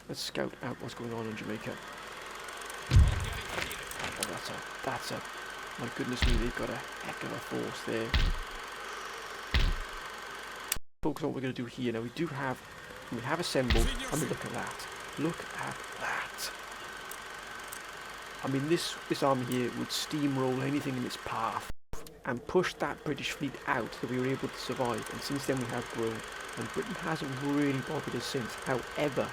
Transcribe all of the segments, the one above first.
Let's scout out what's going on in Jamaica. Oh, that's a, my goodness me, they've got a heck of a force there. Focus on what we're going to do here. Now we have assembled, I mean look at that. Look at that. I mean this army here would steamroll anything in its path and push that British fleet out that we were able to survive, and since then we have grown, and Britain hasn't really bothered us since. However,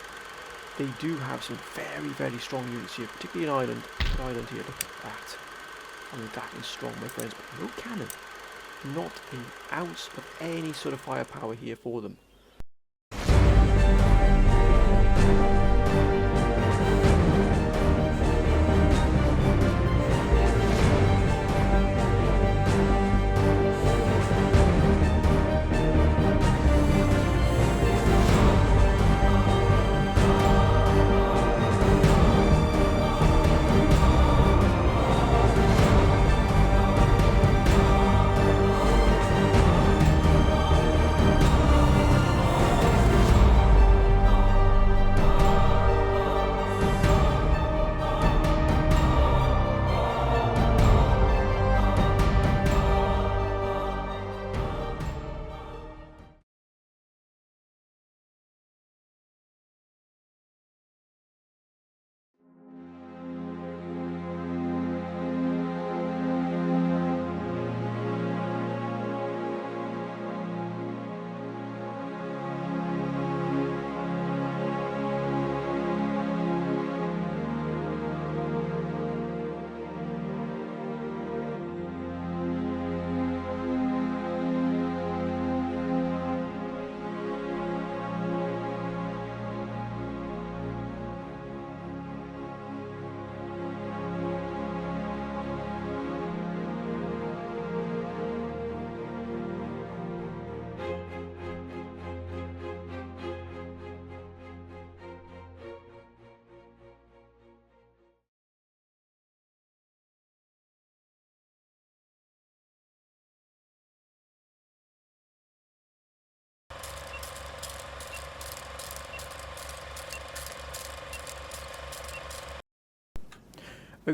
they do have some very, very strong units here, particularly in Ireland. Ireland here, look at that. I mean, that is strong, my friends, but no cannon. Not an ounce of any sort of firepower here for them.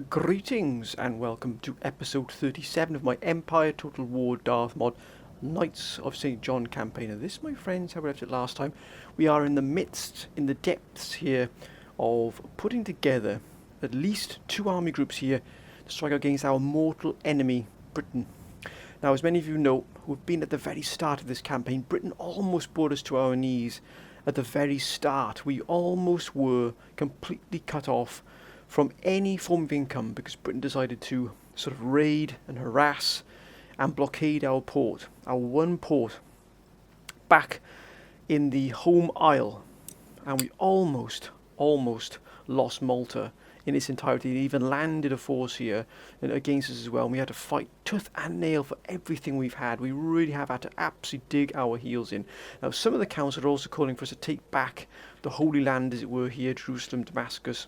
Greetings and welcome to episode 37 of my Empire Total War Darth mod Knights of St. John campaign. And this, my friends, how we left it last time, we are in the depths here of putting together at least 2 army groups here to strike against our mortal enemy, Britain. Now, as many of you know, who've been at the very start of this campaign, Britain almost brought us to our knees at the very start. We almost were completely cut off from any form of income because Britain decided to sort of raid and harass and blockade our port, our one port back in the home isle, and we almost lost Malta in its entirety. It even landed a force here against us as well, and we had to fight tooth and nail for everything we've had. We really have had to absolutely dig our heels in. Now, some of the counts are also calling for us to take back the Holy Land, as it were, here, Jerusalem, Damascus,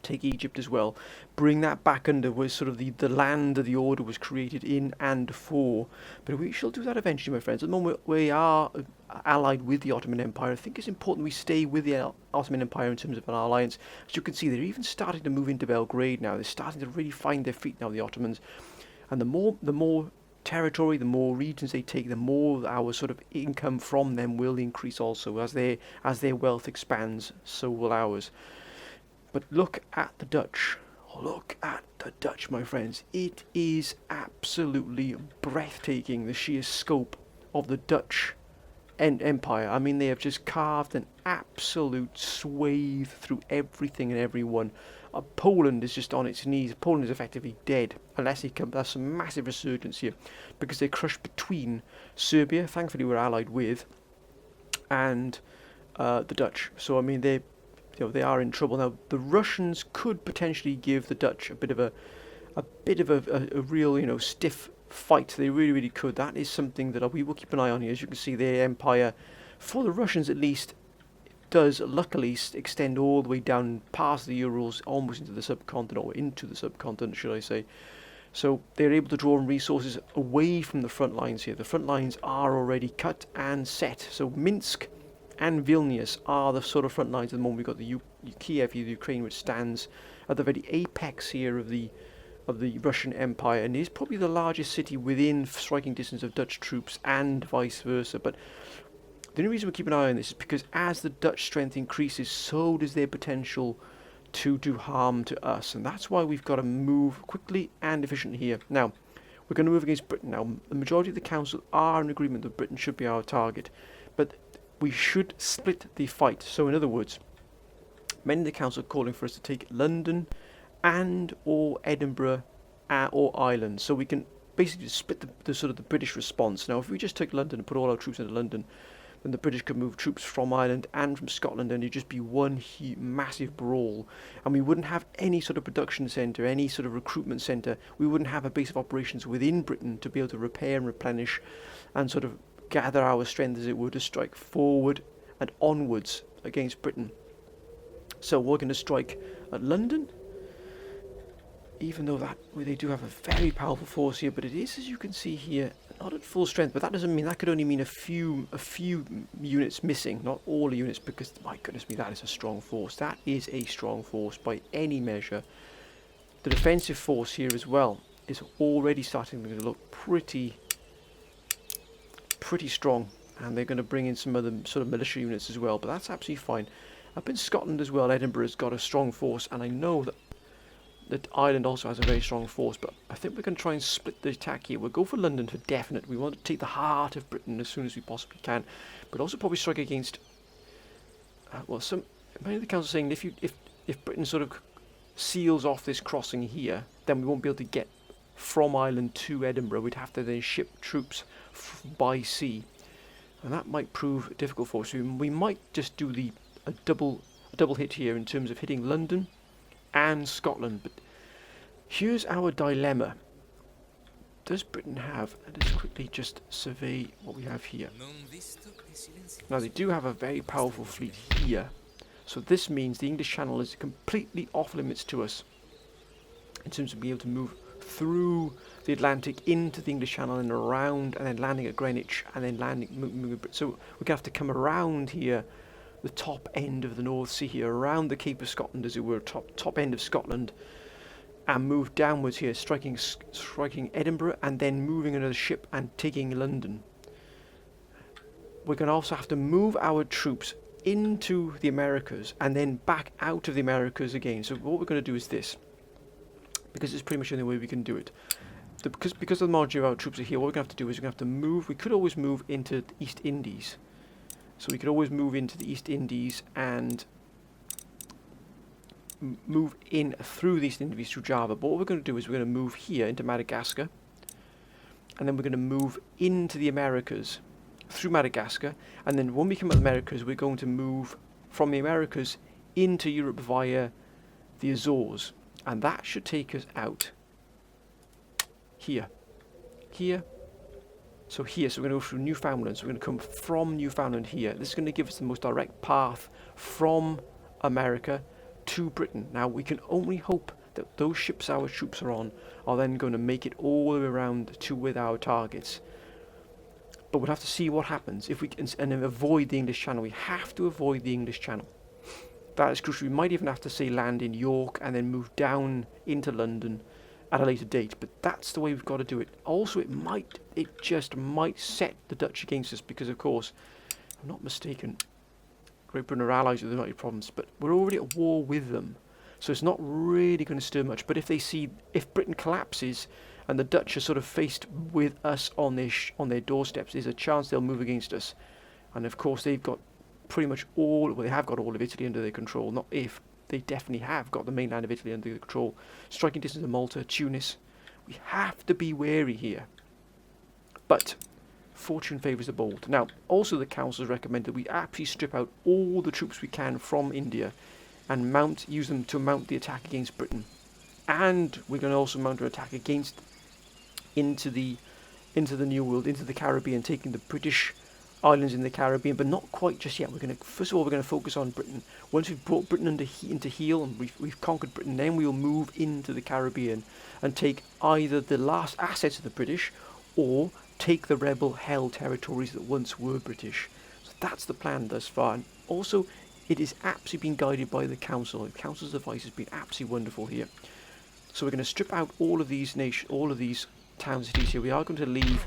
take Egypt as well, bring that back under where sort of the land that the order was created in and for. But we shall do that eventually, my friends. At the moment we are allied with the Ottoman Empire. I think it's important we stay with the Ottoman Empire in terms of an alliance. As you can see, they're even starting to move into Belgrade now. They're starting to really find their feet now, the Ottomans. And the more territory, the more regions they take, the more our sort of income from them will increase also. As their wealth expands, so will ours. But look at the Dutch. Look at the Dutch, my friends. It is absolutely breathtaking, the sheer scope of the Dutch Empire. I mean, they have just carved an absolute swathe through everything and everyone. Poland is just on its knees. Poland is effectively dead unless there's some massive resurgence here because they're crushed between Serbia, thankfully we're allied with, and the Dutch. So I mean, they are in trouble now. The Russians could potentially give the Dutch a bit of a real, stiff fight. They really could. That is something that we will keep an eye on here. As you can see, their empire, for the Russians at least, does luckily extend all the way down past the Urals, almost into the subcontinent, or into the subcontinent, should I say. So they're able to draw on resources away from the front lines here. The front lines are already cut and set. So Minsk and Vilnius are the sort of front lines at the moment. We've got the Kiev, the Ukraine, which stands at the very apex here of the Russian Empire, and is probably the largest city within striking distance of Dutch troops, and vice versa. But the only reason we keep an eye on this is because as the Dutch strength increases, so does their potential to do harm to us, and that's why we've got to move quickly and efficiently here. Now, we're going to move against Britain. Now, the majority of the council are in agreement that Britain should be our target, but we should split the fight. So in other words, many in the council are calling for us to take London and or Edinburgh or Ireland, so we can basically split the sort of the British response. Now, if we just took London and put all our troops into London, then the British could move troops from Ireland and from Scotland, and it'd just be one massive brawl, and we wouldn't have any sort of production centre, any sort of recruitment centre. We wouldn't have a base of operations within Britain to be able to repair and replenish and sort of gather our strength, as it were, to strike forward and onwards against Britain. So we're going to strike at London, even though they do have a very powerful force here, but it is, as you can see here, not at full strength. But that doesn't mean, that could only mean a few units missing, not all the units, because my goodness me, that is a strong force. That is a strong force by any measure. The defensive force here as well is already starting to look pretty strong, and they're going to bring in some other sort of militia units as well, but that's absolutely fine. Up in Scotland as well, Edinburgh has got a strong force, and I know that Ireland also has a very strong force, but I think we're going to try and split the attack here. We'll go for London for definite. We want to take the heart of Britain as soon as we possibly can, but also probably strike against many of the council saying if Britain sort of seals off this crossing here, then we won't be able to get from Ireland to Edinburgh. We'd have to then ship troops by sea, and that might prove difficult for us. We might just do a double hit here in terms of hitting London and Scotland. But here's our dilemma. Does Britain have, let's quickly just survey what we have here. Now, they do have a very powerful fleet here, so this means the English Channel is completely off limits to us in terms of being able to move through the Atlantic into the English Channel and around, and then landing at Greenwich, and then moving. So we're going to have to come around here, the top end of the North Sea here, around the Cape of Scotland, as it were, top end of Scotland, and move downwards here, striking Edinburgh, and then moving another ship and taking London. We're going to also have to move our troops into the Americas and then back out of the Americas again. So what we're going to do is this, because it's pretty much the only way we can do it. Because of the margin of our troops are here, what we're going to have to do is we're going to have to move. We could always move into the East Indies. So we could always move into the East Indies and move in through the East Indies through Java. But what we're going to do is we're going to move here into Madagascar, and then we're going to move into the Americas through Madagascar, and then when we come to the Americas, we're going to move from the Americas into Europe via the Azores, and that should take us out here. So we're going to go through Newfoundland, so we're going to come from Newfoundland here. This is going to give us the most direct path from America to Britain. Now, we can only hope that those ships our troops are on are then going to make it all the way around to with our targets. But we'll have to see what happens if we can, and then avoid the English Channel. We have to avoid the English Channel. That is crucial. We might even have to say land in York and then move down into London at a later date, but that's the way we've got to do it. Also, it just might set the Dutch against us, because of course, if I'm not mistaken, Great Britain are allies with the United Province, but we're already at war with them, so it's not really going to stir much. But if Britain collapses and the Dutch are sort of faced with us on their doorsteps, there's a chance they'll move against us. And of course, they've got pretty much they have got all of Italy under their control. Not if, they definitely have got the mainland of Italy under control. Striking distance of Malta, Tunis. We have to be wary here. But fortune favours the bold. Now, also the council has recommended we actually strip out all the troops we can from India and use them to mount the attack against Britain. And we're going to also mount an attack into the New World, into the Caribbean, taking the British islands in the Caribbean, but not quite just yet. First of all, we're going to focus on Britain. Once we've brought Britain into heel and we've conquered Britain, then we'll move into the Caribbean and take either the last assets of the British or take the rebel-held territories that once were British. So that's the plan thus far. And also, it is absolutely been guided by the council. The council's advice has been absolutely wonderful here. So we're going to strip out all of these towns and cities here. We are going to leave.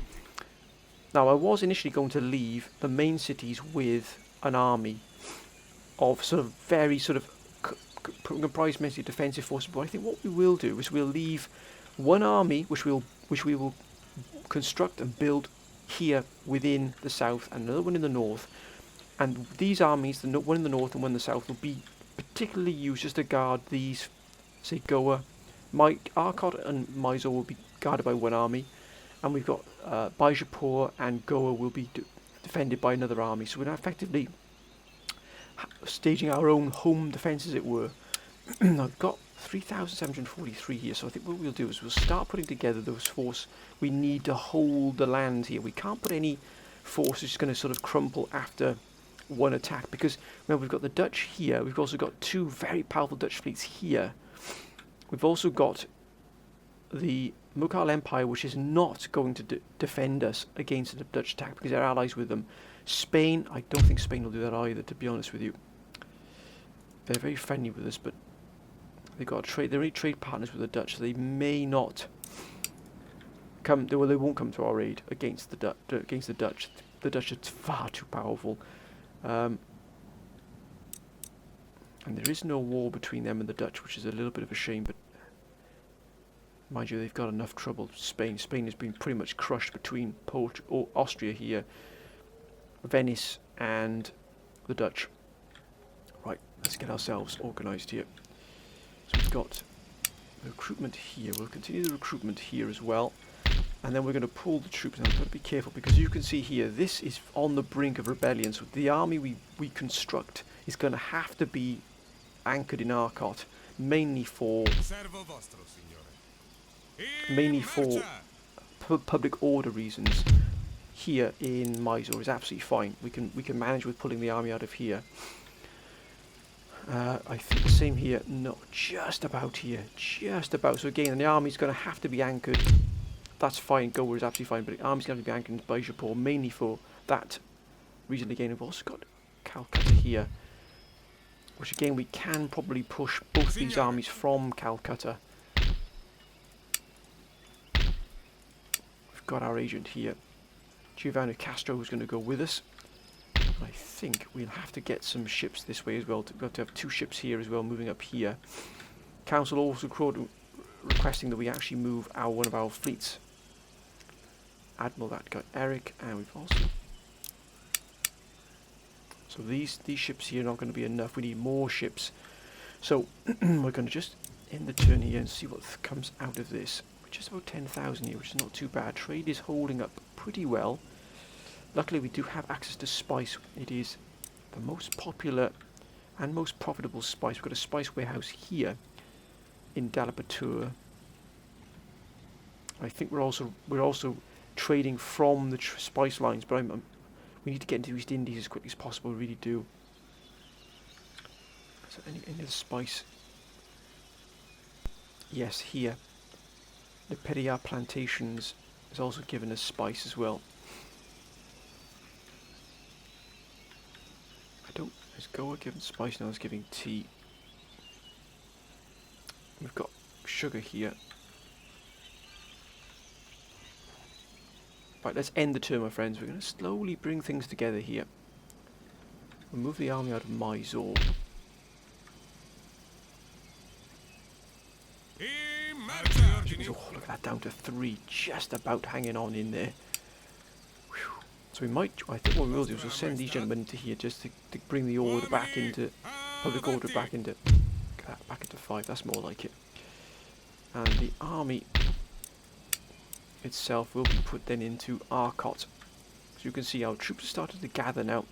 Now, I was initially going to leave the main cities with an army of sort of very sort of comprised mostly defensive forces. But I think what we will do is we'll leave one army, which we will construct and build here within the south, and another one in the north. And these armies, one in the north and one in the south, will be particularly used just to guard these, say, Goa. Arcot and Mysore will be guarded by one army, and we've got Bijapur and Goa will be defended by another army. So we're effectively staging our own home defence, as it were. I've got 3,743 here, so I think what we'll do is we'll start putting together those forces we need to hold the land here. We can't put any forces just going to sort of crumple after one attack, because remember, we've got the Dutch here, we've also got two very powerful Dutch fleets here. We've also got the Mughal Empire, which is not going to defend us against the Dutch attack because they're allies with them. Spain, I don't think Spain will do that either, to be honest with you. They're very friendly with us, but they've got they're only trade partners with the Dutch, so they may not come. Well, they won't come to our aid against the Dutch. The Dutch are far too powerful, and there is no war between them and the Dutch, which is a little bit of a shame. But mind you, they've got enough trouble. Spain has been pretty much crushed between Austria here, Venice, and the Dutch. Right, let's get ourselves organised here. So we've got the recruitment here. We'll continue the recruitment here as well. And then we're going to pull the troops. Now, we've got to be careful because you can see here, this is on the brink of rebellion. So the army we construct is going to have to be anchored in Arcot, mainly for public order reasons. Here in Mysore is absolutely fine. We can manage with pulling the army out of here. I think the same here. No, just about here. Just about. So again, the army's going to have to be anchored. That's fine. Goa is absolutely fine. But the army's going to be anchored in Bijapur, mainly for that reason. Again, we've also got Calcutta here, which again, we can probably push both these armies from Calcutta. We've got our agent here, Giovanni Castro, who's going to go with us. I think we'll have to get some ships this way as well. We've got to have two ships here as well, moving up here. Council also requesting that we actually move one of our fleets. Admiral, that guy Eric, and we've also... So these ships here are not going to be enough. We need more ships. So we're going to just end the turn here and see what comes out of this. We're just about 10,000 here, which is not too bad. Trade is holding up pretty well. Luckily, we do have access to spice. It is the most popular and most profitable spice. We've got a spice warehouse here in Dalapatur. I think we're also trading from the spice lines, but we need to get into East Indies as quickly as possible. We really do. So any other spice? Yes, here. The Periyar plantations has also given us spice as well. Is Goa giving spice? Now it's giving tea. We've got sugar here. Right, let's end the turn, my friends. We're going to slowly bring things together here. We'll move the army out of Mysore. Oh, look at that, down to 3. Just about hanging on in there. Whew. So I think what we will do is we'll send these gentlemen into here just to bring the order back into, public order back into 5. That's more like it. And the army itself will be put then into Arcot. So you can see our troops have started to gather now.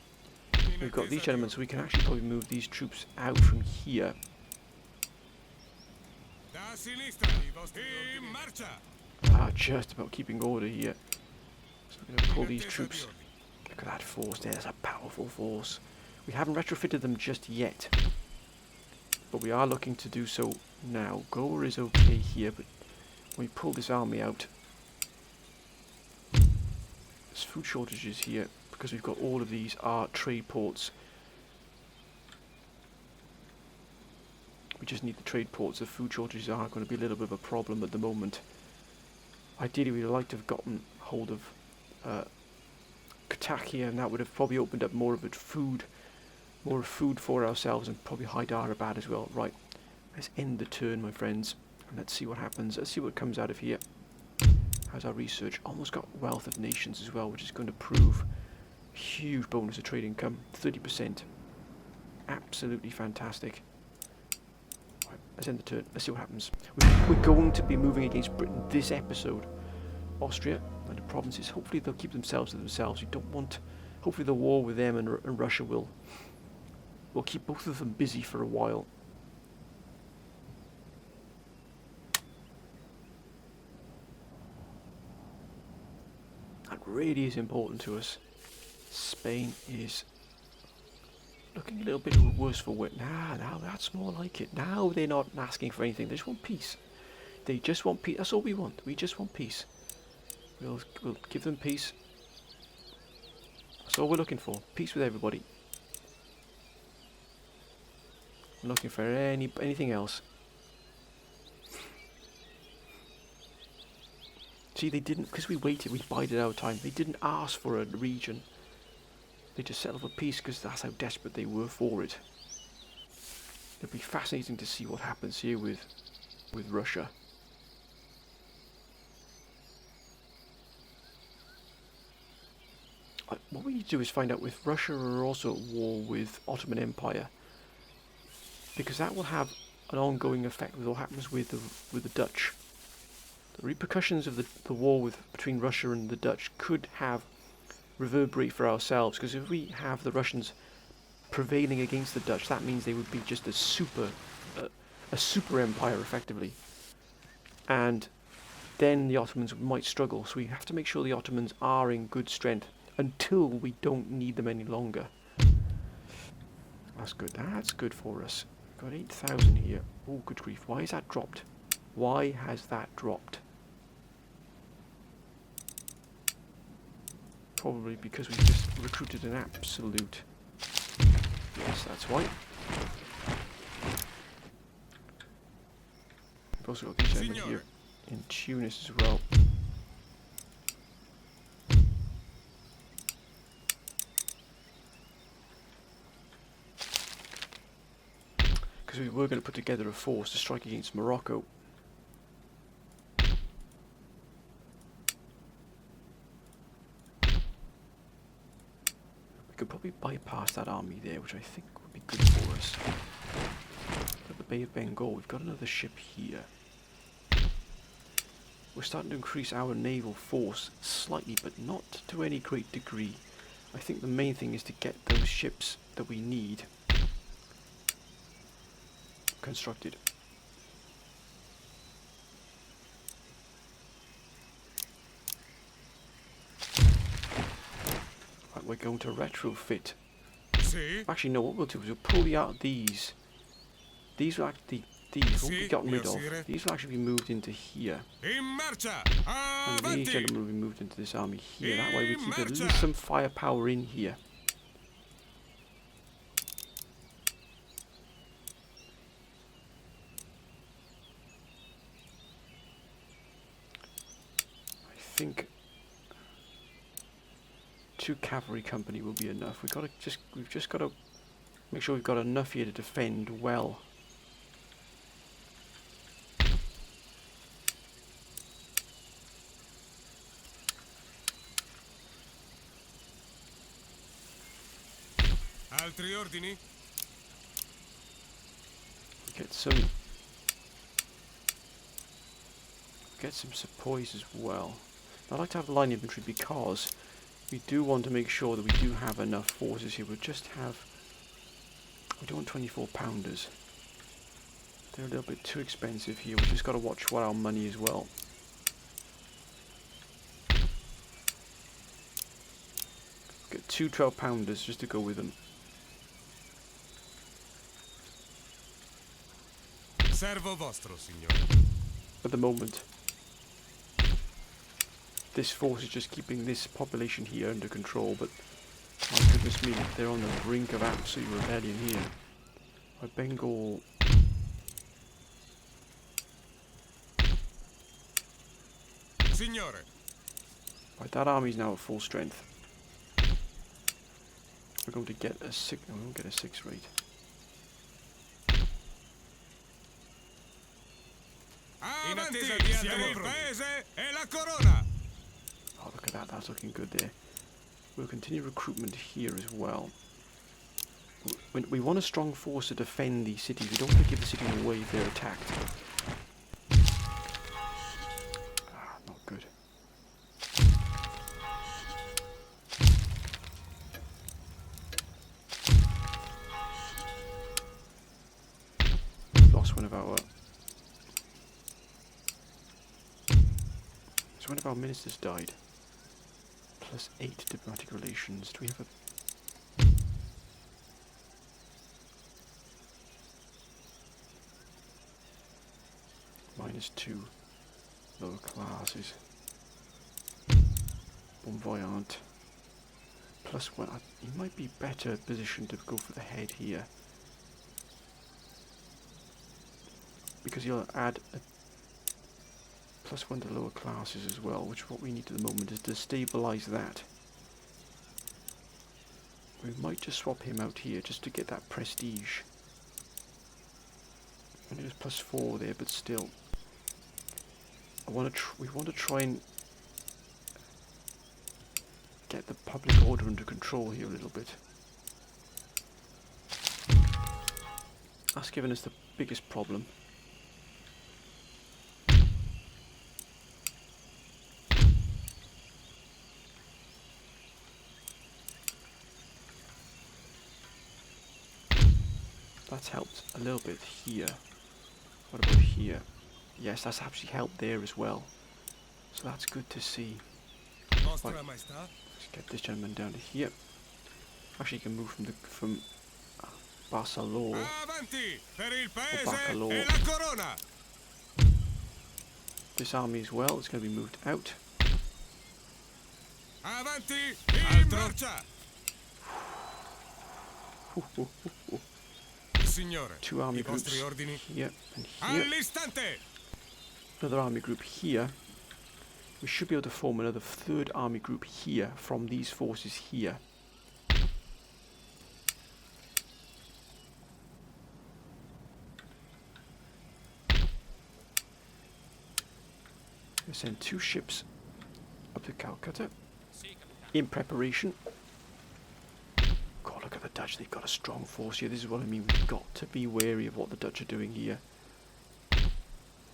We've got these gentlemen, so we can actually probably move these troops out from here. Just about keeping order here. So we're going to pull these troops. Look at that force there, that's a powerful force. We haven't retrofitted them just yet, but we are looking to do so now. Goa is okay here, but when we pull this army out, there's food shortages here. because we've got all of these are trade ports. We just need the trade ports. The food shortages are going to be a little bit of a problem at the moment. Ideally, we'd like to have gotten hold of Katakia, and that would have probably opened up more food for ourselves, and probably Hyderabad as well. Right, let's end the turn, my friends, and let's see what happens. Let's see what comes out of here. How's our research? Almost got Wealth of Nations as well, which is going to prove a huge bonus of trade income. 30%. Absolutely fantastic. Let's end the turn. Let's see what happens. We're going to be moving against Britain this episode. Austria and the provinces. Hopefully they'll keep themselves to themselves. We don't want. Hopefully the war with them and Russia will keep both of them busy for a while. That really is important to us. Spain is looking a little bit worse for wear. Now that's more like it. Now they're not asking for anything. They just want peace. They just want peace. That's all we want. We just want peace. We'll give them peace. That's all we're looking for. Peace with everybody. I'm looking for anything else. See, they didn't, because we waited, we bided our time. They didn't ask for a region. They just settled for peace because that's how desperate they were for it. It'll be fascinating to see what happens here with Russia. What we need to do is find out if Russia are also at war with Ottoman Empire, because that will have an ongoing effect with what happens with the Dutch. The repercussions of the war between Russia and the Dutch could reverberate for ourselves, because if we have the Russians prevailing against the Dutch, that means they would be just a super empire effectively, and then the Ottomans might struggle. So we have to make sure the Ottomans are in good strength until we don't need them any longer. That's good. That's good for us. Got 8,000 here. Oh, good grief! Why has that dropped? Why has that dropped? Probably because we just recruited an absolute. Yes, that's why. We've also got these over here in Tunis as well. Because we were going to put together a force to strike against Morocco. We could probably bypass that army there, which I think would be good for us. At the Bay of Bengal, we've got another ship here. We're starting to increase our naval force slightly, but not to any great degree. I think the main thing is to get those ships that we need constructed. Right, we're going to retrofit. Actually, no, what we'll do is we'll pull out these. These will actually, these won't be gotten rid of. These will actually be moved into here. And these gentlemen will be moved into this army here. That way we keep at least some firepower in here. I think 2 cavalry company will be enough. We've just got to make sure we've got enough here to defend well. Altri ordini? Get some sepoys as well. I like to have line infantry because we do want to make sure that we do have enough forces here. We don't want 24 pounders. They're a little bit too expensive here. We've just got to watch what our money as well. Get 2 12 pounders just to go with them. Servo vostro, signore. At the moment, this force is just keeping this population here under control, but My goodness me, they're on the brink of absolute rebellion here. My Bengal... Signore. Right, that army's now at full strength. We're going to get a 6... No, we won't get a 6 rate. Avanti, per il paese e la corona. Oh, look at that, that's looking good there. We'll continue recruitment here as well. We want a strong force to defend these cities. We don't want to give the cities away if they're attacked. Ah, not good. Lost one of our... So one of our ministers died. +8 diplomatic relations. Do we have a... -2 lower classes. Bon voyant. +1. He might be better positioned to go for the head here, because he'll add a +1 to lower classes as well, which what we need at the moment is to stabilise that. We might just swap him out here just to get that prestige. And it was +4 there, but still. We want to try and get the public order under control here a little bit. That's given us the biggest problem. That's helped a little bit here. What about here? Yes, that's actually helped there as well. So that's good to see. Right. Let's get this gentleman down to here. Actually, you can move from Barcelona or Bacalor. This army as well is going to be moved out. Two army groups here and here. Another army group here. We should be able to form another third army group here from these forces here. We send 2 ships up to Calcutta in preparation. God, look at the Dutch. They've got a strong force here. This is what I mean. We've got to be wary of what the Dutch are doing here.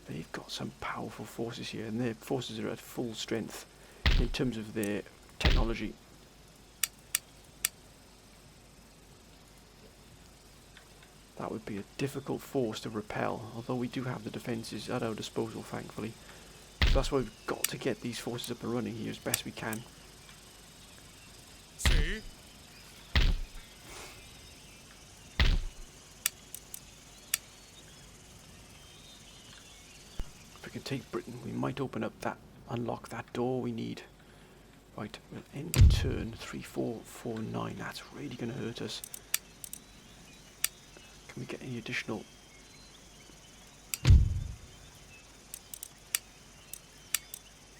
They've got some powerful forces here, and their forces are at full strength in terms of their technology. That would be a difficult force to repel, although we do have the defences at our disposal, thankfully. So that's why we've got to get these forces up and running here as best we can. See? Can take Britain, we might open up that, unlock that door we need. Right, we'll end the turn 3, 4, 4, 9. That's really going to hurt us. Can we get any additional?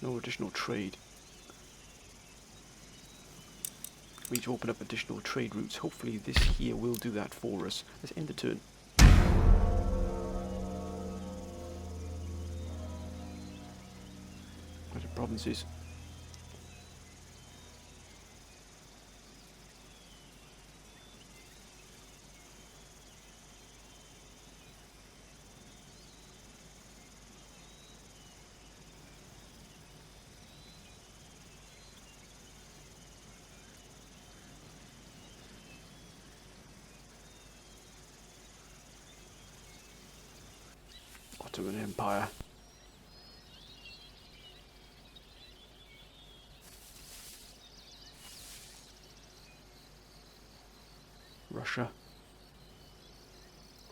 No additional trade. We need to open up additional trade routes. Hopefully this here will do that for us. Let's end the turn. Provinces. Ottoman Empire. Russia.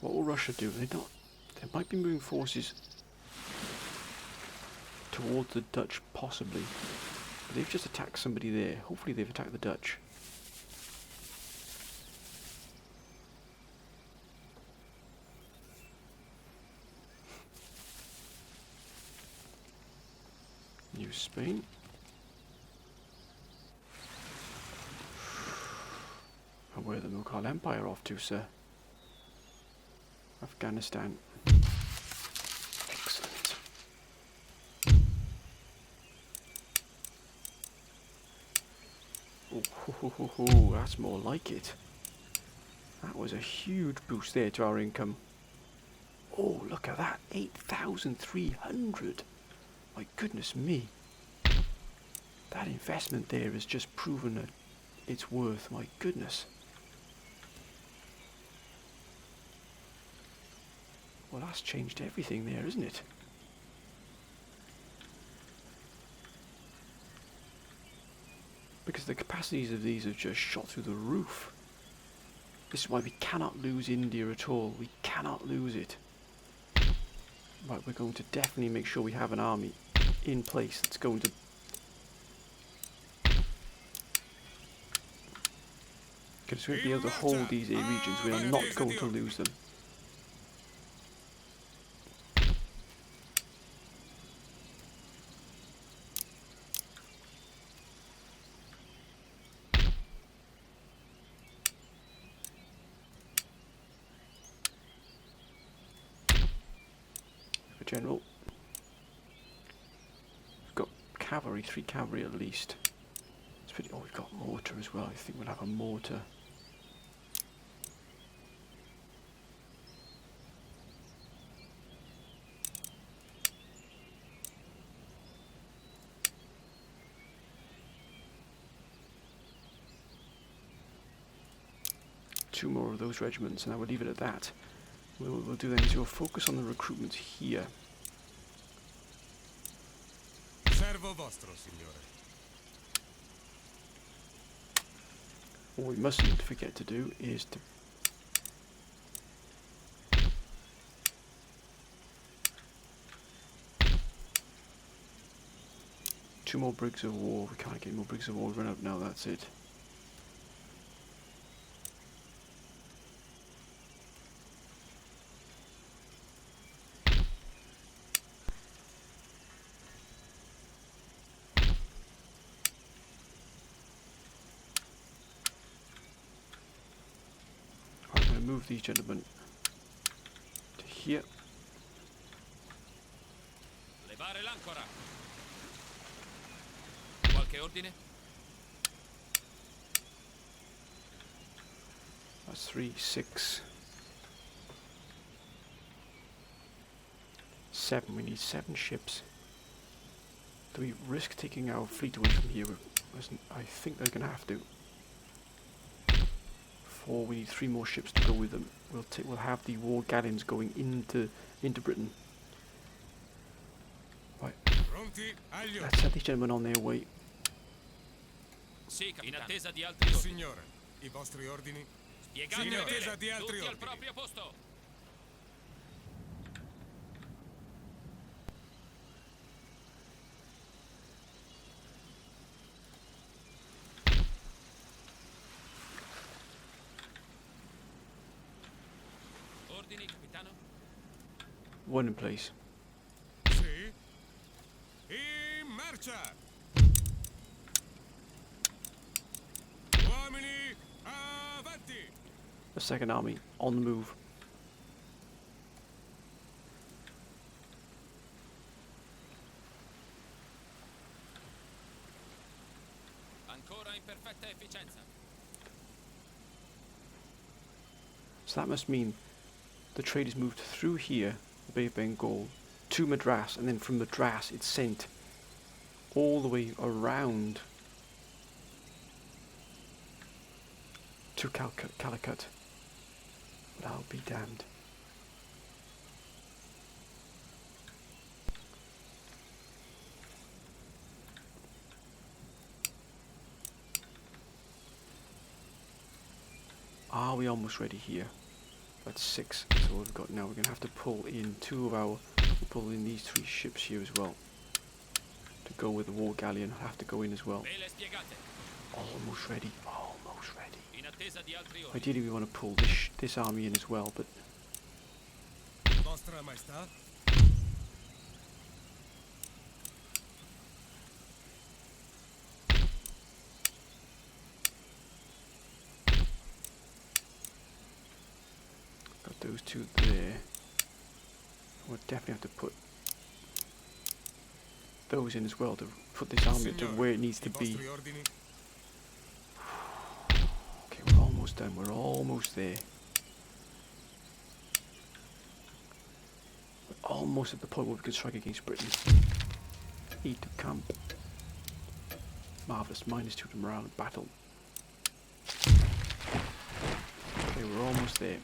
What will Russia do? They might be moving forces towards the Dutch, possibly. But they've just attacked somebody there. Hopefully they've attacked the Dutch. you, Spain. And where the Mughal Empire off to, sir? Afghanistan. Excellent. Oh, that's more like it. That was a huge boost there to our income. Oh, look at that. 8,300. My goodness me. That investment there has just proven its worth. My goodness. Well, that's changed everything there, isn't it? Because the capacities of these have just shot through the roof. This is why we cannot lose India at all. We cannot lose it. Right, we're going to definitely make sure we have an army in place that's going to... Because we're going to be able to hold these regions. We are not going to lose them. General. We've got cavalry, 3 cavalry at least. It's pretty. Oh, we've got mortar as well. I think we'll have a mortar. Two more of those regiments, and I will leave it at that. We'll do then is we'll focus on the recruitment here. Servo vostro, signore. What we mustn't forget to do is to two more brigs of war. We can't get more brigs of war. Run out now. That's it. Move these gentlemen to here. Levare l'ancora. Qualche ordine? That's 3, 6, 7. We need 7 ships. Do we risk taking our fleet away from here? I think they're going to have to. 4. We need 3 more ships to go with them. We'll have the war galleons going into Britain. Right. Let's set these gentlemen on their way. Sì, in attesa di altri ordini. Signore, i vostri ordini? Spiegate In attesa bene. di altri Tutti al ordini. proprio posto. Ordini, capitano? 1 in place. Sì. In marcia! Uomini, avanti! The second army on the move. Ancora in perfetta efficienza. So that must mean the trade is moved through here, the Bay of Bengal, to Madras, and then from Madras it's sent all the way around to Calicut. But I'll be damned. Are we almost ready here? That's 6. So we've got now. We're going to have to pull in we'll pull in these 3 ships here as well. To go with the war galleon, I'll have to go in as well. Vele spiegate. Almost ready. Almost ready. In attesa di altri ordini. Ideally we want to pull this army in as well, but Vostra Maestà? those two there. We'll definitely have to put those in as well to put this army up to where it needs to be. Okay, we're almost done. We're almost there. We're almost at the point where we can strike against Britain. 8 to camp. Marvellous. -2 to morale in battle. Okay, we're almost there.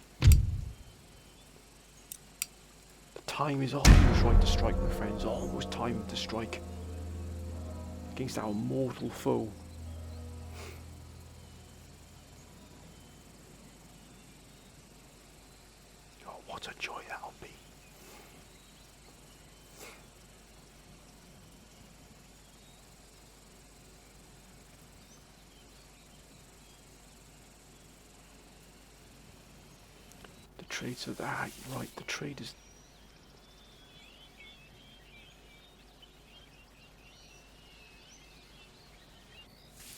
The time is almost right to strike, my friends. Almost time to strike. Against our mortal foe. Oh, what a joy that'll be. The trade, so that, right, the trade is...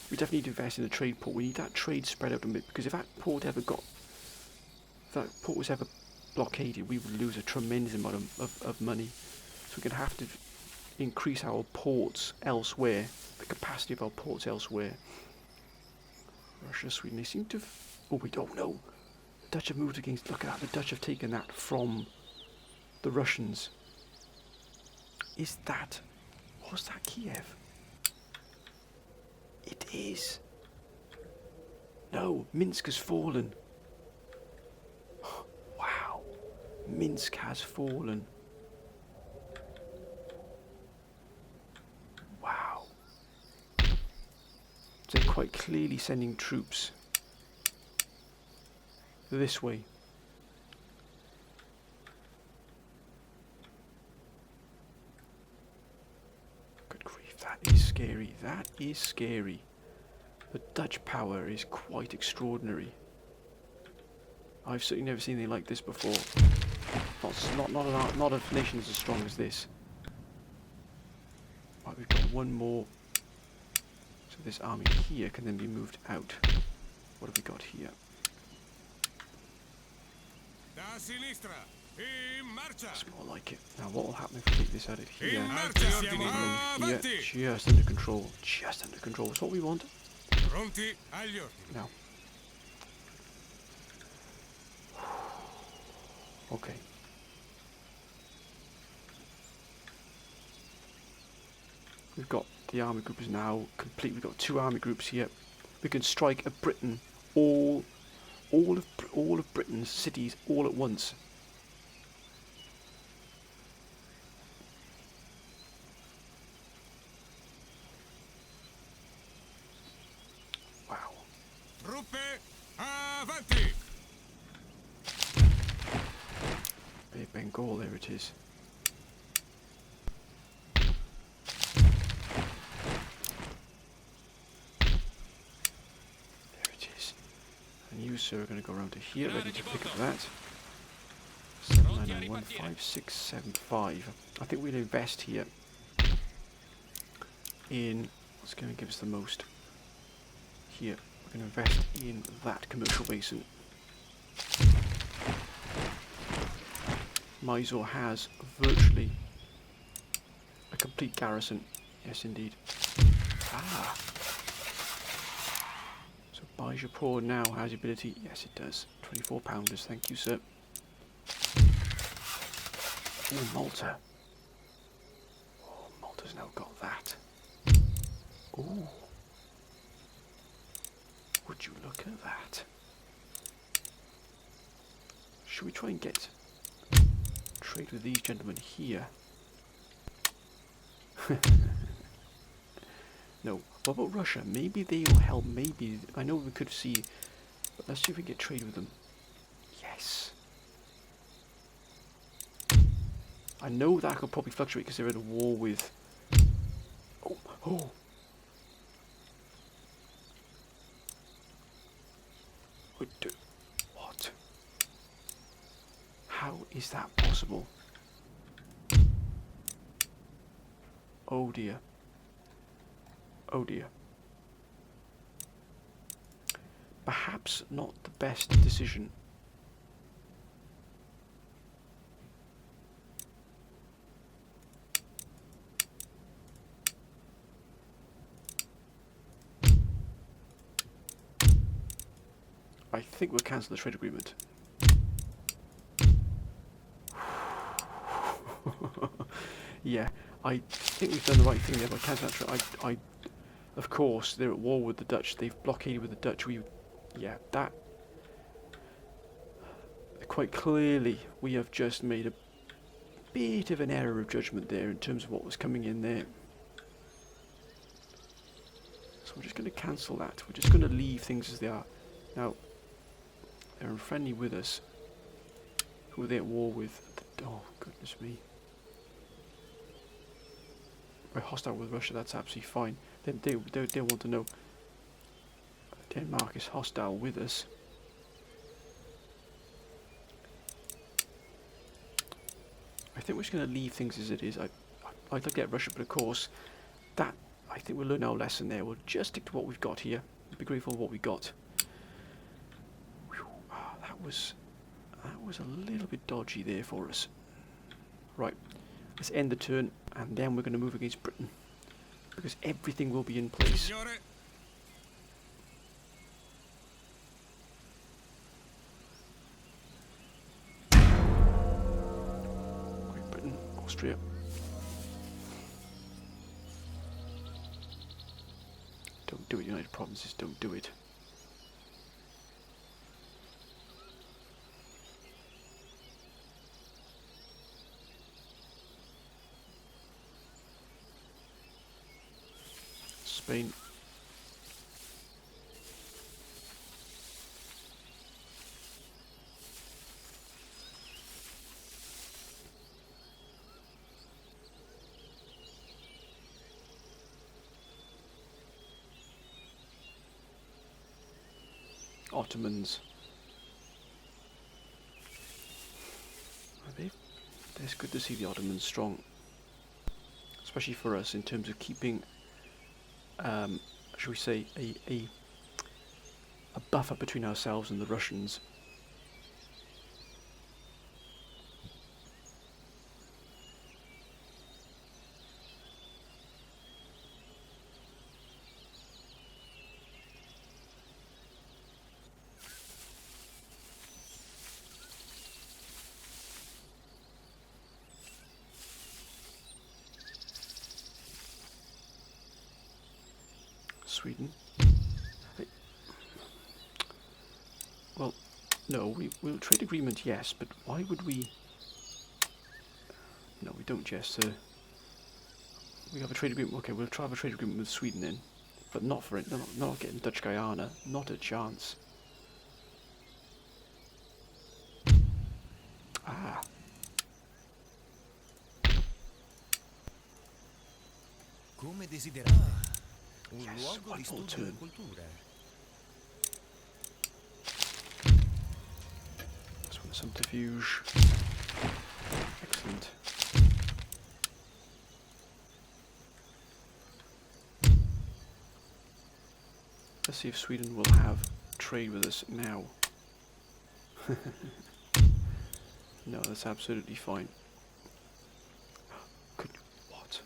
We definitely need to invest in the trade port. We need that trade spread out a bit, because if that port was ever blockaded, we would lose a tremendous amount of money. So we're going to have to increase our ports elsewhere, the capacity of our ports elsewhere. Russia, Sweden, they seem to have... Oh, we don't know. The Dutch have moved against... Look at that, the Dutch have taken that from the Russians. Is that... Was that Kiev? It is. No, Minsk has fallen. Wow. Minsk has fallen. Wow. They're quite clearly sending troops this way. Good grief, that is scary. That is scary. The Dutch power is quite extraordinary. I've certainly never seen anything like this before. Not a nation as strong as this. Right, we've got one more. So this army here can then be moved out. What have we got here? That's more like it. Now what will happen if we take this out of here? And then here, just under control. Just under control. That's what we want. Now. Okay. We've got the army group is now complete. We've got 2 army groups here. We can strike at Britain, all of Britain's cities all at once. Wow. Bay of Bengal, there it is. You, sir, are going to go around to here, ready to pick up that. 7991565. I think we'll invest here in what's going to give us the most. Here, we're going to invest in that commercial basin. Mysore has virtually a complete garrison. Yes, indeed. Ah. Bijapur now has the ability. Yes, it does. 24 pounders. Thank you, sir. Oh, Malta. Oh, Malta's now got that. Oh. Would you look at that? Should we try and get trade with these gentlemen here? No. What about Russia? Maybe they will help. Maybe. I know we could see. But let's see if we can get trade with them. Yes. I know that could probably fluctuate because they're at a war with... Oh. Oh. What? How is that possible? Oh dear. Oh dear. Perhaps not the best decision. I think we'll cancel the trade agreement. Yeah, I think we've done the right thing there by cancelling that trade. Of course, they're at war with the Dutch. They've blockaded with the Dutch. Yeah, that... Quite clearly, we have just made a bit of an error of judgment there in terms of what was coming in there. So we're just going to cancel that. We're just going to leave things as they are. Now, they're unfriendly with us. Who are they at war with? Oh, goodness me. We're hostile with Russia, that's absolutely fine. Then they want to know. Denmark is hostile with us. I think we're just going to leave things as it is. I'd like to get Russia, but of course, that I think we'll learn our lesson there. We'll just stick to what we've got here. Be grateful for what we got. Whew, that was a little bit dodgy there for us. Right, let's end the turn, and then we're going to move against Britain, because everything will be in place. Signore, Great Britain, Austria. Don't do it, United Provinces, don't do it. Spain. Ottomans. It's good to see the Ottomans strong, especially for us in terms of keeping, shall we say, a buffer between ourselves and the Russians. Sweden. Well, no, we'll trade agreement, yes, but why would we? No, we don't just. We have a trade agreement. Okay, we'll try to have a trade agreement with Sweden then, but not for it. No, not getting Dutch Guyana. Not a chance. Ah. Come desiderare. Un Yes, luogo one di more studio e turn. cultura. This one's subterfuge. Excellent. Let's see if Sweden will have trade with us now. No, that's absolutely fine. Good. What?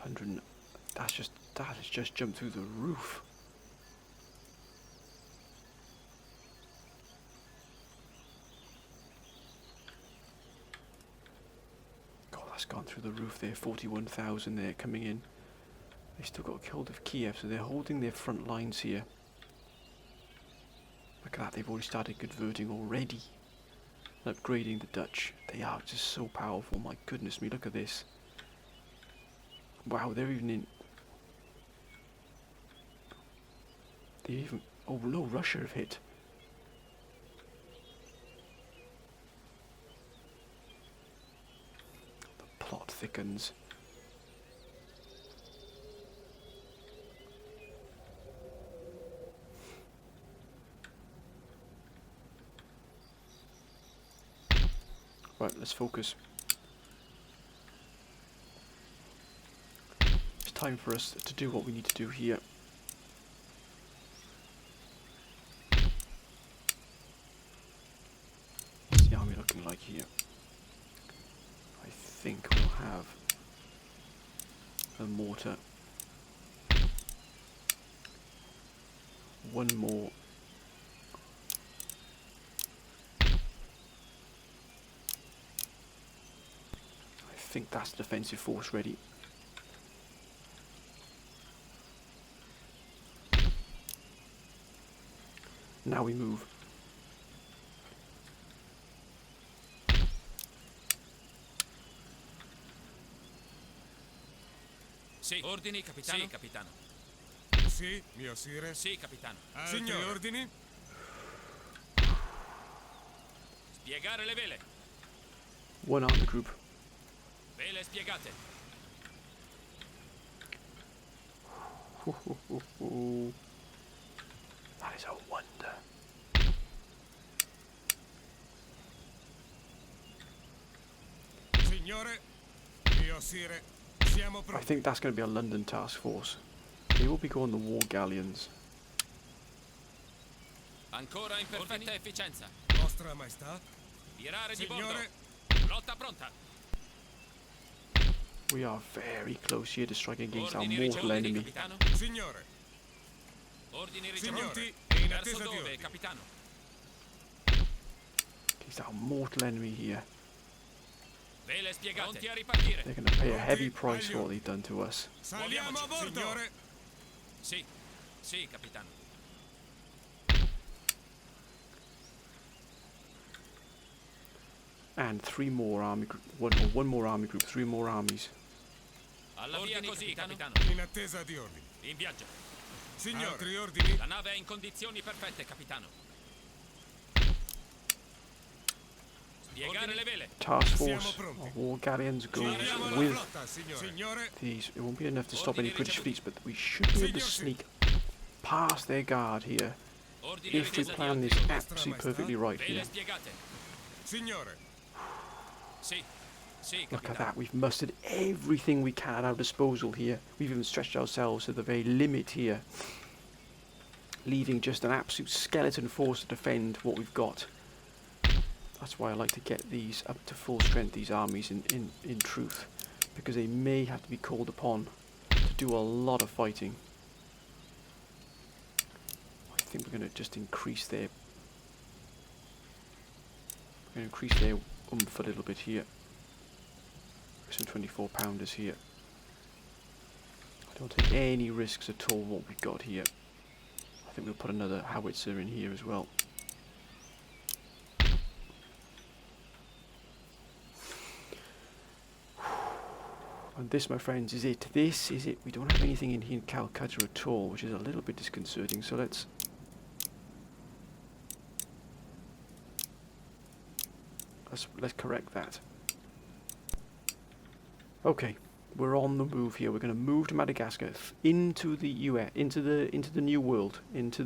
100. That has just jumped through the roof. God, that's gone through the roof there. 41,000 there coming in. They still got killed of Kiev, so they're holding their front lines here. Look at that, they've already started converting already. Upgrading the Dutch. They are just so powerful, my goodness me, look at this. Wow, they're even in... They even... Oh no, Russia have hit. The plot thickens. Right, let's focus. It's time for us to do what we need to do here. What's the army looking like here? I think we'll have a mortar. one more. I think that's the defensive force ready. Now we move. Sì, ordini, capitano. Sì, capitano. Sì, mio sire. Sì, capitano. Altri Signore. ordini? Spiegare le vele. One army group. Vele spiegate. That is a wonder. Signore, mio sire, siamo I pronti. think that's going to be a London task force. They will be going the war galleons. Ancora in perfetta efficienza. Vostra Maestà? Tirare di Signore. bordo. Lotta pronta. We are very close here to strike against our Ordini mortal ricevuti, enemy. capitano. Signore, Ordini Signore, ricevuti. in Verso attesa di dove, ordini. capitano? Against our mortal enemy here. Vele spiegate. Pronti a ripartire. They're going to pay a heavy price for what they've done to us. saliamo a bordo. Signore, Sì, sì, capitano. And three more army group, one more army group, three more armies. Alla via così, capitano. in attesa di ordini. In viaggio. Signore, Ah, altri ordini? La nave è in condizioni perfette, capitano. Spiegare le vele. Task Siamo force pronti. of war galleons goes Saliamo alla with flotta, signore. these. It won't be enough to stop any British fleets, but we should be able to sneak past their guard here Ordini if we richiesta di plan this ordini. absolutely perfectly right Vele here. spiegate. Signore, Sì, sì, Look at capitano. that, we've mustered everything we can at our disposal here. We've even stretched ourselves to the very limit here, leaving just an absolute skeleton force to defend what we've got. That's why I like to get these up to full strength, these armies in truth, because they may have to be called upon to do a lot of fighting. I think we're going to just increase their oomph a little bit here. Some 24 pounders here. I don't take any risks at all what we've got here. I think we'll put another howitzer in here as well. And this, my friends, is it. This is it. We don't have anything in here in Calcutta at all, which is a little bit disconcerting. So let's correct that. Okay, we're on the move here. We're going to move to Madagascar, into the US, into the New World, just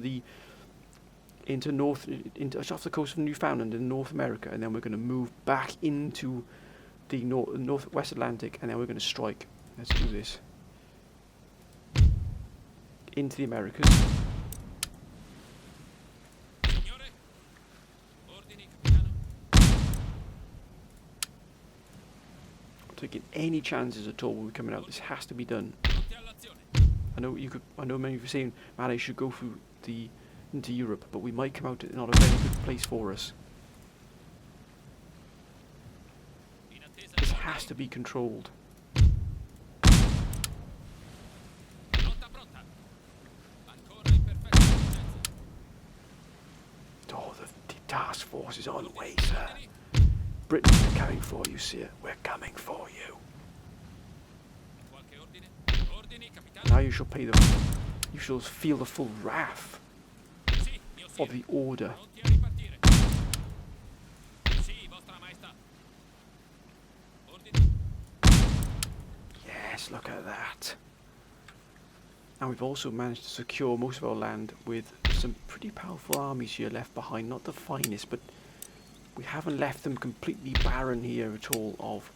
off the coast of Newfoundland in North America, and then we're going to move back into the Northwest Atlantic, and then we're going to strike. Let's do this. Into the Americas. Signore, ordini, capitano. Not taking any chances at all when we're coming out. This has to be done. Pronti all'azione. I know many of you are saying, man, I should go through into Europe, but we might come out not a very good place for us. In attesa This di has to be controlled. lotta pronta. Ancora in perfetta efficienza. Oh, the task force is on the way, sir. Britain, we're coming for you, sir. We're coming for you. Qualche ordine? Ordini, capitano. Now you shall pay the. You shall feel the full wrath Sì, mio of sire. the order. Pronti a ripartire. Sì, vostra maestà. Ordini. Yes, look at that. And we've also managed to secure most of our land with some pretty powerful armies here left behind. Not the finest, but we haven't left them completely barren here at all of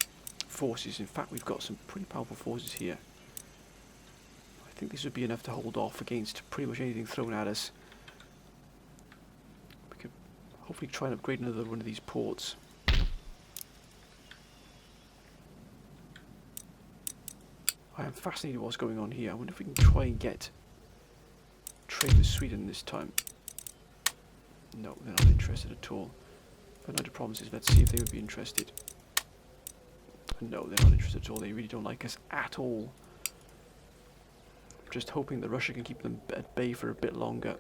forces. In fact, we've got some pretty powerful forces here. I think this would be enough to hold off against pretty much anything thrown at us. We could hopefully try and upgrade another one of these ports. I am fascinated with what's going on here. I wonder if we can try trade with Sweden this time. No, they're not interested at all. United Provinces, let's see if they would be interested. No, they're not interested at all. They really don't like us at all. Just hoping that Russia can keep them at bay for a bit longer.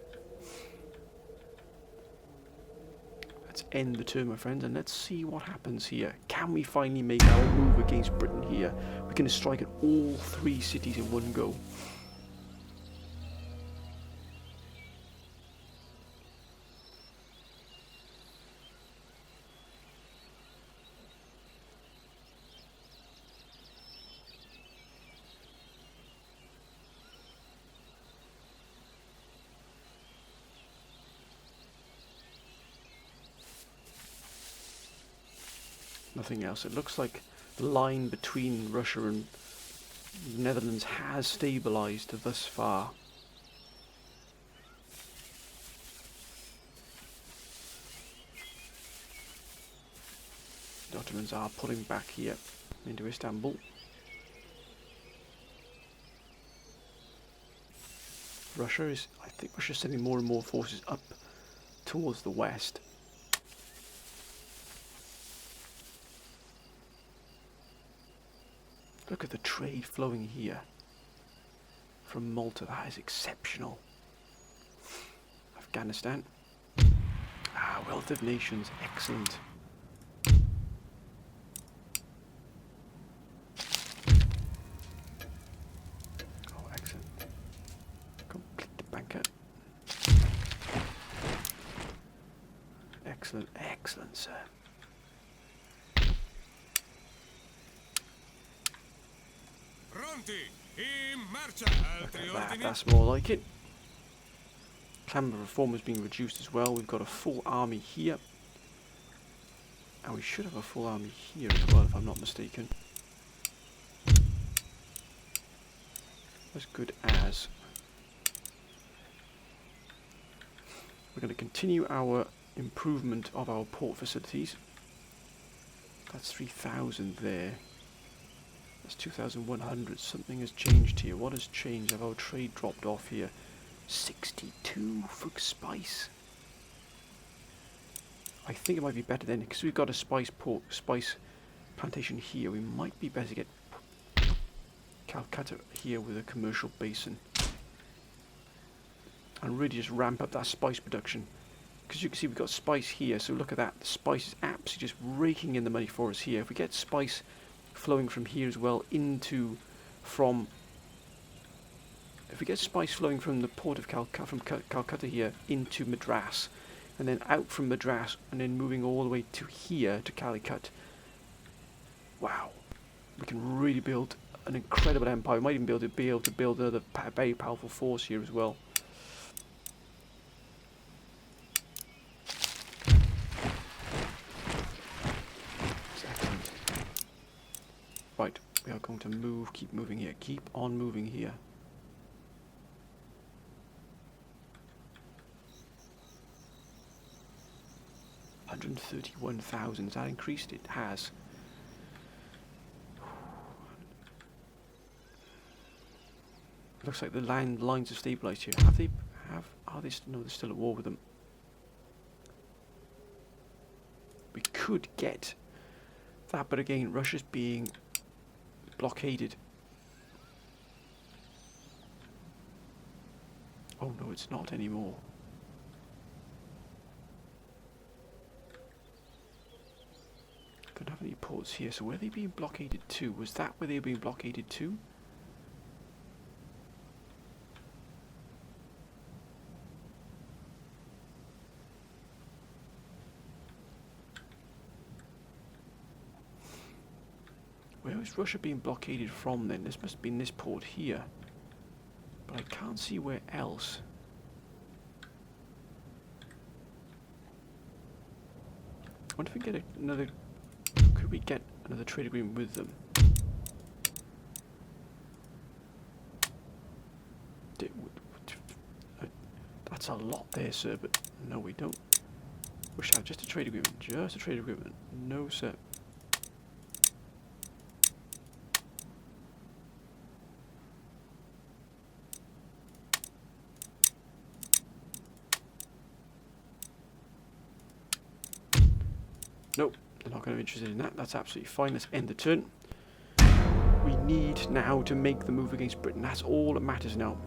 Let's end the turn, my friends, and let's see what happens here. Can we finally make our move against Britain here? We're going to strike at all 3 cities in one go. Nothing else. It looks like the line between Russia and the Netherlands has stabilised thus far. The Ottomans are pulling back here into Istanbul. I think Russia's sending more and more forces up towards the west. Look at the trade flowing here from Malta. That is exceptional. Afghanistan. Wealth of nations. Excellent. Oh, excellent. Complete the banker. Excellent, excellent, sir. Look at that, that's more like it. Clan reform is being reduced as well. We've got a full army here. And we should have a full army here as well, if I'm not mistaken. As good as. We're going to continue our improvement of our port facilities. That's 3,000 there. That's 2,100. Something has changed here. What has changed? Have our trade dropped off here? 62 for spice. I think it might be better then, because we've got a spice plantation here. We might be better to get Calcutta here with a commercial basin and really just ramp up that spice production. Because you can see we've got spice here, so look at that. The spice is absolutely just raking in the money for us here. If we get spice flowing from here as well if we get spice flowing from the port of Calcutta here into Madras, and then out from Madras, and then moving all the way to here to Calicut, wow, we can really build an incredible empire. We might even be able to build another very powerful force here as well. Right, we are going to keep moving here, keep on moving here. $131,000, has that increased? It has. Looks like the lines have stabilised here. No, they're still at war with them. We could get that, but again, Russia's being blockaded. Oh no, it's not anymore. Don't have any ports here, so where are they being blockaded to? Was that where they were being blockaded to? Where is Russia being blockaded from then? This must have been this port here. But I can't see where else. I wonder if we can get another... Could we get another trade agreement with them? That's a lot there, sir, but no, we don't. Wish to have just a trade agreement. Just a trade agreement. No, sir. Nope, they're not going to be interested in that. That's absolutely fine. Let's end the turn. We need now to make the move against Britain. That's all that matters now.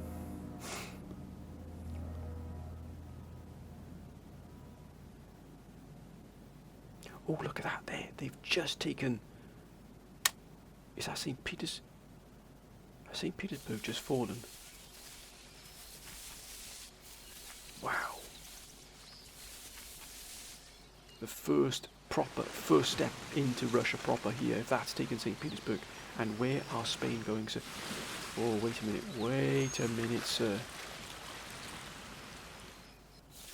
Oh, look at that there. They've just taken... Is that St. Peter's? Has St. Petersburg just fallen? Wow. The first step into Russia proper here, if that's taken St. Petersburg. And where are Spain going, sir? Oh, wait a minute, sir.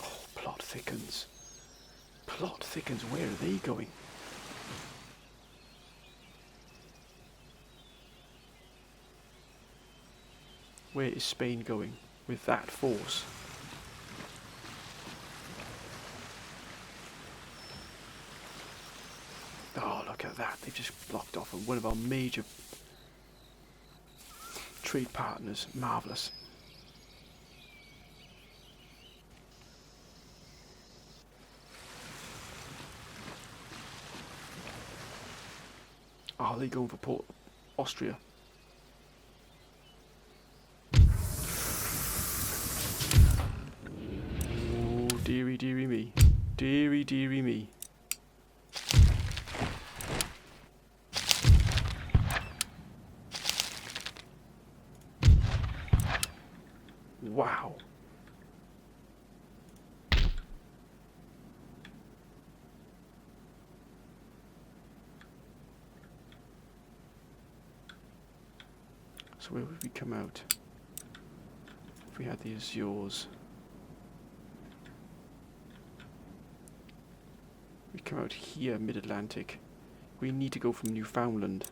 Oh, plot thickens. Plot thickens, where are they going? Where is Spain going with that force? Oh, look at that. They've just blocked off one of our major trade partners. Marvellous. Are they going for Port Austria? Oh, dearie, dearie me. Dearie, dearie me. Wow. So where would we come out if we had the Azores? We come out here, mid-Atlantic. We need to go from Newfoundland.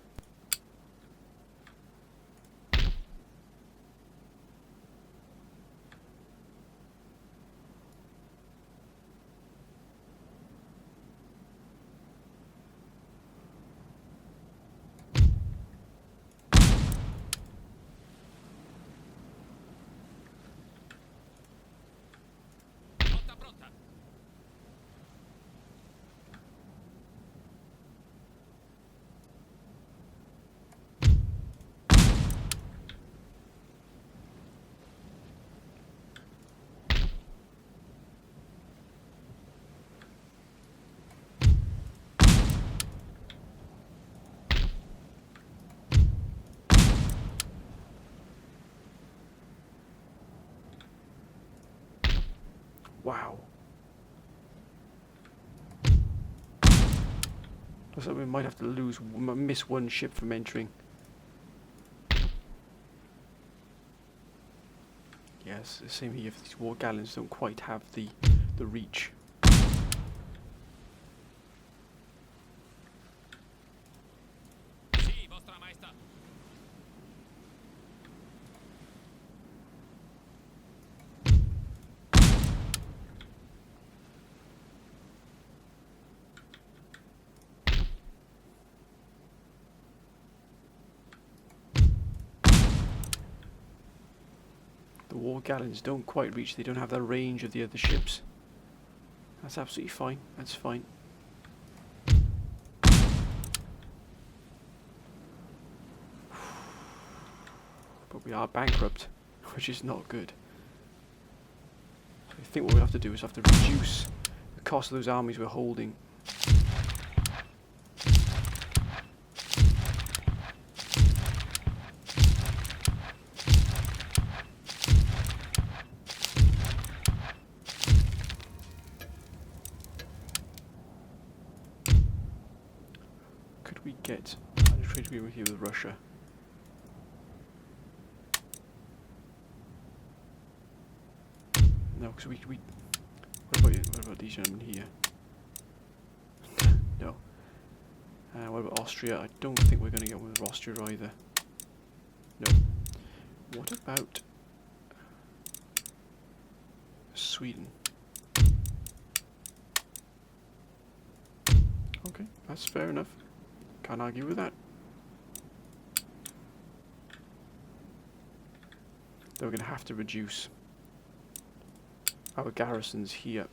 Flotta pronta. Wow. Looks like we might have to miss one ship from entering. Yes, the same here. If these war galleons don't quite have the reach. Sì, vostra maestà. The war galleons don't quite reach. They don't have the range of the other ships. That's absolutely fine. That's fine. But we are bankrupt, which is not good. So I think what we have to do is have to reduce the cost of those armies we're holding. Could we get a trade agreement here with Russia? No, because we what about these gentlemen here? No. What about Austria? I don't think we're going to get one with Austria either. No. What about Sweden? Okay, that's fair enough. Can't argue with that. Then we're going to have to reduce our garrisons here.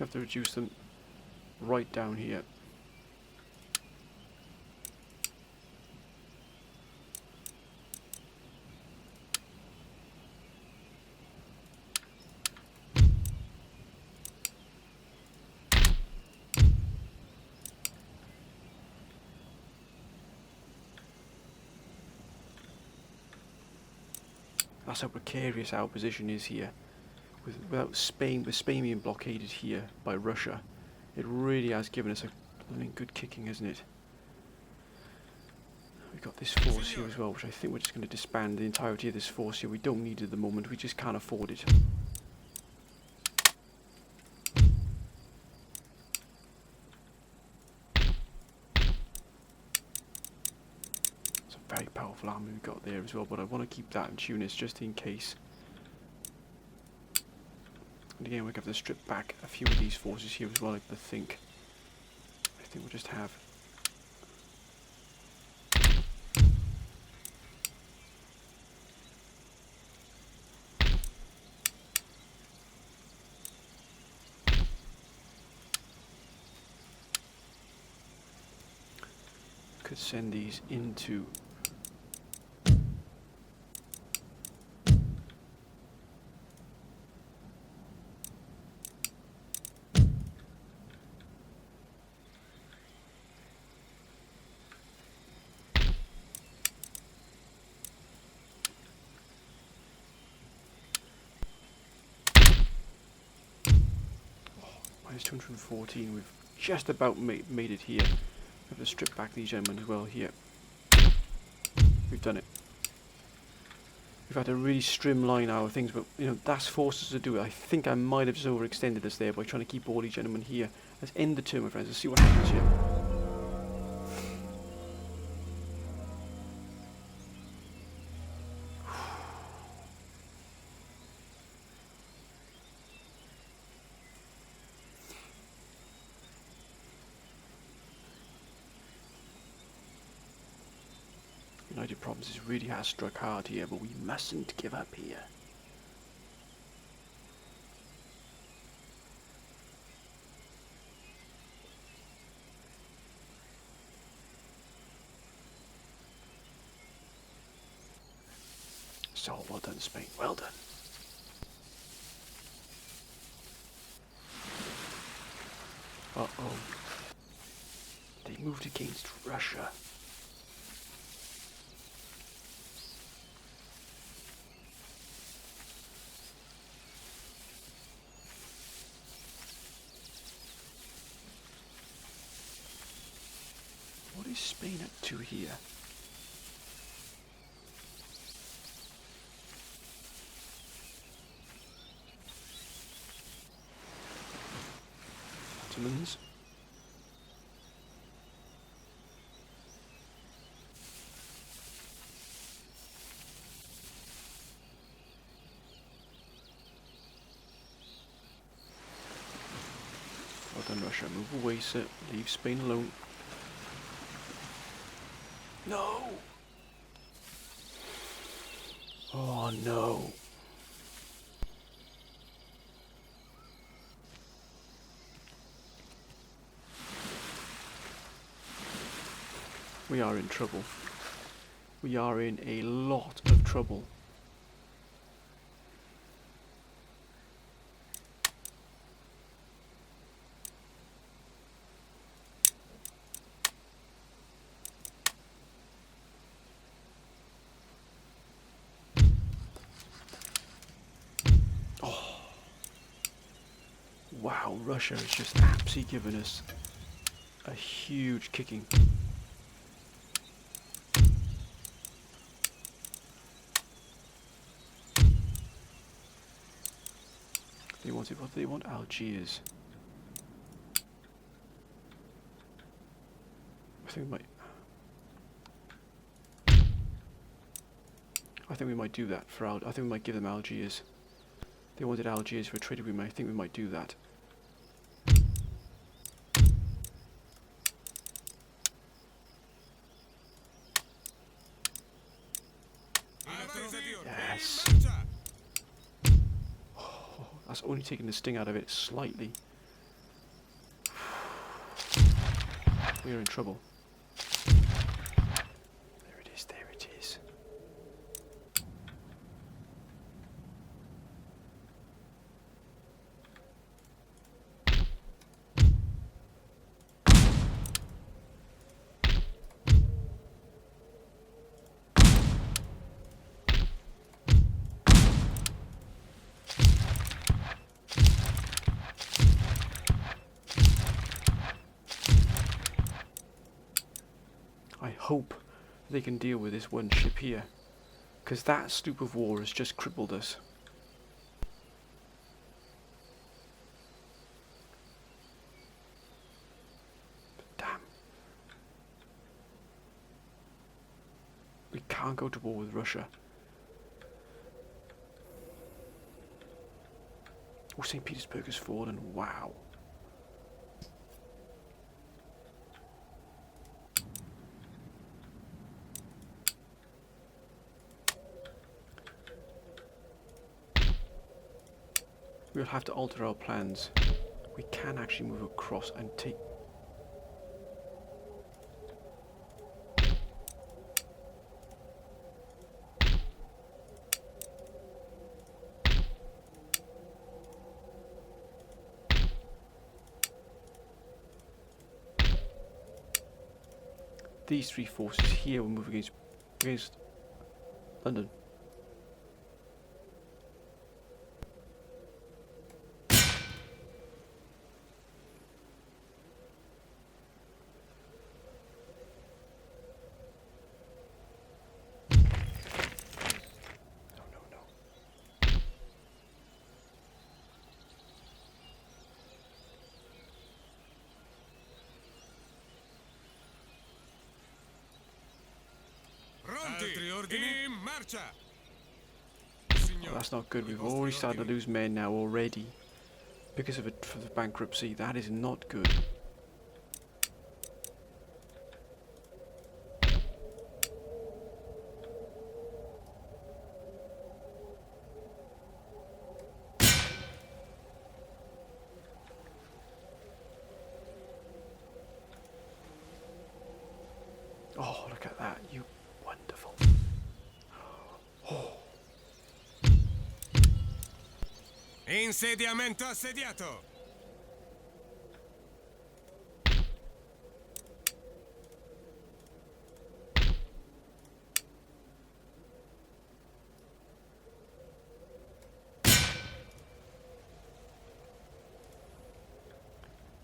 have to reduce them right down here. That's how precarious our position is here. With Spain being blockaded here by Russia, it really has given us a good kicking, hasn't it? We've got this force here as well, which I think we're just going to disband the entirety of this force here. We don't need it at the moment, we just can't afford it. Very powerful army we've got there as well, but I want to keep that in Tunis just in case. And again, we're going to have to strip back a few of these forces here as well, I think. I think we'll just have... could send these into... Minus 214, we've just about made it here. We have to strip back these gentlemen as well here. We've done it. We've had to really streamline our things, but you know, that's forced us to do it. I think I might have just overextended us there by trying to keep all these gentlemen here. Let's end the turn, my friends. Let's see what happens here. United Provinces really has struck hard here, but we mustn't give up here. So well done, Spain. Well done. Uh-oh. They moved against Russia. What is Spain up to here? Ottomans. Well done, Russia. Move away, sir. Leave Spain alone. No! Oh no. We are in trouble. We are in a lot of trouble. Wow, Russia has just absolutely given us a huge kicking. They wanted, what do they want? Algiers. I think we might do that for I think we might give them Algiers. They wanted Algiers for a trade agreement. I think we might do that. Yes. Oh, that's only taking the sting out of it slightly. we're in trouble. There it is, there it is. I hope they can deal with this one ship here, because that sloop of war has just crippled us. But damn. We can't go to war with Russia. Oh, St. Petersburg has fallen. Wow. We'll have to alter our plans. We can actually move across and take... These three forces here will move against London. Altri ordini? In marcia! Oh, Signore. that's not good. We've already started to lose men now already. Because of it, for the bankruptcy. That is not good. Oh, look at that. You wonderful. Insediamento assediato!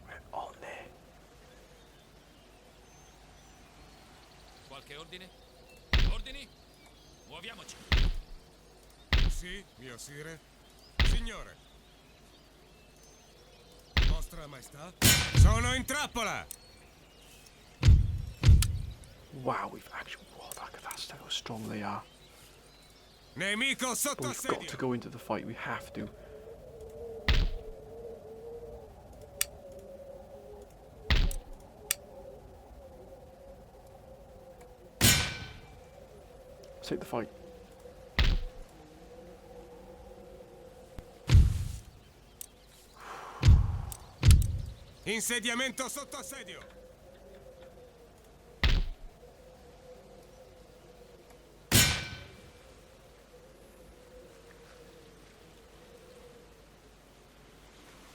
We're on there. Qualche ordine? Ordini? Muoviamoci. Sì, mio sire. Signore. Vostra Maestà? Sono in trappola! Wow, we've actually... Whoa, that's how strong they are. Nemico sotto But we've got to assedio! go into the fight. We have to. Let's take the fight. Insediamento sotto assedio!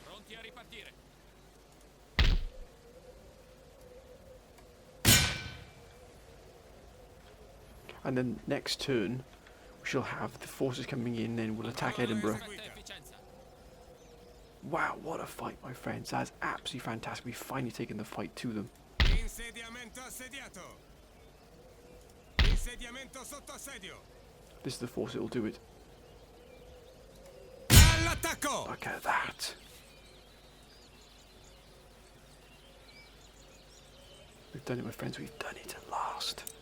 Pronti a ripartire. And then next turn, we shall have the forces coming in and we'll attack Edinburgh. Perfetta efficienza. Wow, what a fight, my friends. That's absolutely fantastic. We've finally taken the fight to them. Insediamento assediato! Insediamento sotto assedio! This is the force that will do it. All'attacco! Look at that. We've done it, my friends. We've done it at last.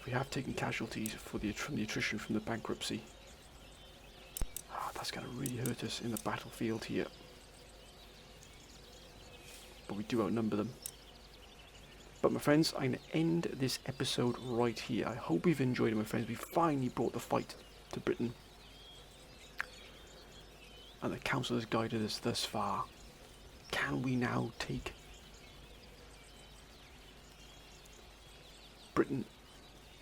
We have taken casualties from the attrition from the bankruptcy. That's going to really hurt us in the battlefield here. But we do outnumber them. But my friends, I'm going to end this episode right here. I hope you've enjoyed it, my friends. We finally brought the fight to Britain. And the council has guided us thus far. Can we now take Britain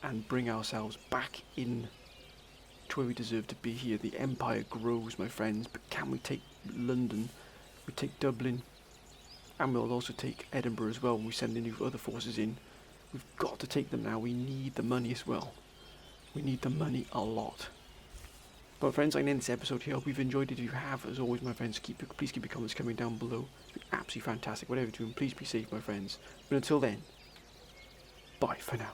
and bring ourselves back in to where we deserve to be here. The empire grows, my friends, but can we take London? We take Dublin, and we'll also take Edinburgh as well when we send the other forces in. We've got to take them now. We need the money as well. We need the money a lot. But friends, I can end this episode here. I hope you've enjoyed it. If you have, as always, my friends, please keep your comments coming down below. It's been absolutely fantastic. Whatever you're doing, please be safe, my friends. But until then, bye for now.